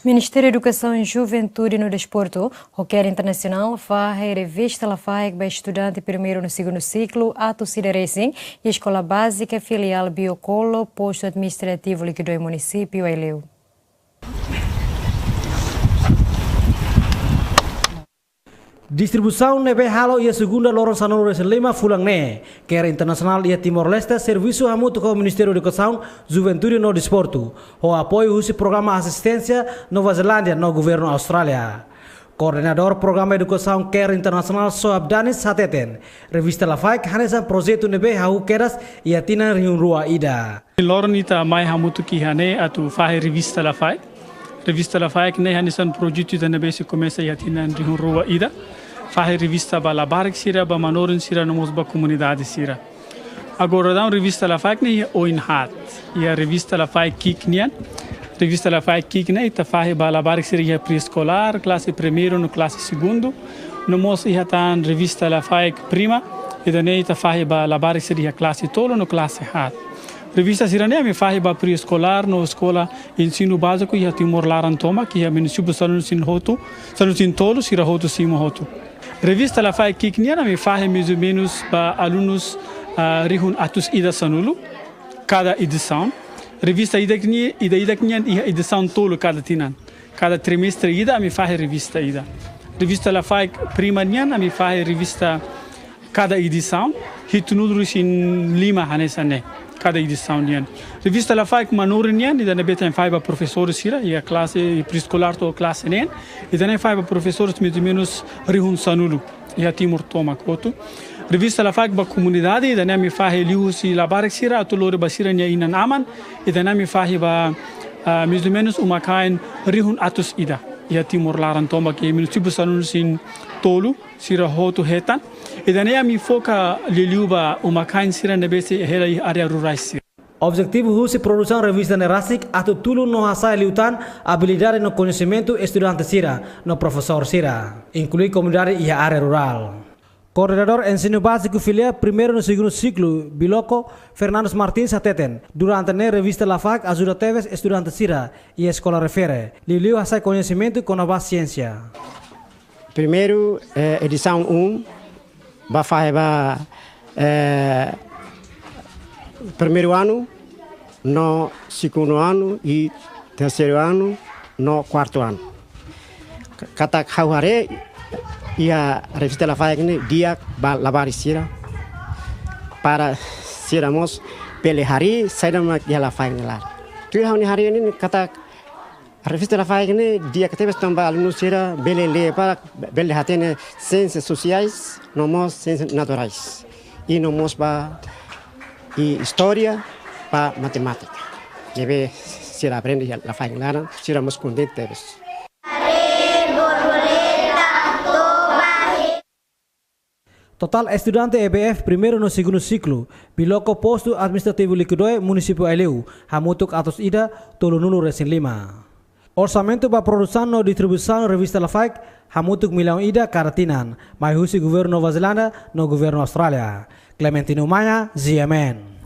Ministério Educação e Juventude no Desportu, Roqueira Internacional, Fahe, Revista Lafaek Estudante primeiro no segundo ciclo, ato sira Racing e Escola Básica, filial Builoco, posto administrativo Liquidoe município Eleu. Distribuição nebe hala'o ia segunda lorong sanur lima fulang ne, Kera Internacional ia Timor-Leste, serviço hamuto com o Ministério Edukasaun, Juventude no Desportu, o apoio husi programa assistência Nova Zelândia no Governu Austrália. Coordenador Programa Educação Kera Internacional Soabdanis Sateten, Revista Lafaek hanesan projeto nebe hau keras ia tina riunrua ida. Lorong ita mai hamutu ki hane atu Fahe Revista Lafaek. Revista Lafaek ne hanesan projeto ita nebe se começa ia tina riunrua ida. Fahe revista ba labarik sira ba manorin sira nomos ba comunidade sira. Agora dá revista Lafaek ne oin hat. Ia revista Lafaek kiknian. Revista Lafaek kikne ita fahe ba labarik sira ia pre-escolar, classe primeiro no classe segundo. Nomos ia tan revista Lafaek prima e dane ita fahe ba labarik sira ia classe tolo no classe hat. Revista sira ne me fahe ba pre-escolar no escola Ensinu Báziku ia timor laran toma que ia Ministeriu sin hotu, sin tolo sira hotu simo hotu. Revista Lafaek kikniana me fahe mais ou menos para alunos rihun atus ida sanulu cada edição. Revista ida knian ia edição tolo cada tinan. Cada trimestre ida me fahe revista ida. Revista Lafaek prima nian me fahe revista cada edição. Hitnudru sin lima hanesan cada edição nian. Revista Lafaek manorin nian ida ne betem fahe ba professores sira ia classe pre-escolar to classe nen. Ida ne fahe ba professores mais ou menos rihun sanulu ia timor toma kotu. Revista Lafaek ba comunidade ida ne me fahe husi labarik sira atulore basira nia inan aman ida ne me fahe ba mais ou menos uma kain rihun atus ida ia timor laran toma que Ministeriu sanulu sin tolu sira hotu hetan. Ida ne me foca liliuba uma kain sira nebese hera area rurais. Objetivo husi produção revista nerasik atau tulu no hasai liutan habilidade no conhecimento estudante sira no professor sira, inclui comunidade e área rural. Coordenador Ensinu Báziku filial primeiro no segundo ciclo, Builoco, Fernando Martins Sateten, durante a revista Lafaek ajuda teves estudante sira e Escolar refere, liliu hasai conhecimento com nova ciência. Primeiro, edição 1, Fahe primeiro ano, no segundo ano e terceiro ano, no quarto ano. Kata hauhare ia revista Lafaek ni dia labari sira para siramos pele hari saidama ia Lafaek ni lar. Tu hari ini kata revista Lafaek ni dia ketebes tamba alunus sira bele para bele hatene ciências sociais, nomos ciências naturais e nomos ba e história para matemática. Deve ser aprende Lafaek lara, seramos contentes. Total estudante EBF primeiro no segundo ciclo, Builoco posto administrativo Liquidoe município Eleu, hamutuk atus ida tolunulu resin 5. Orçamento para produção no distribuição revista Lafaek hamutuk milhão ida karatinan, mai husi Governu Nova Zelândia no Governu Austrália. Clementino Maya, ZMN.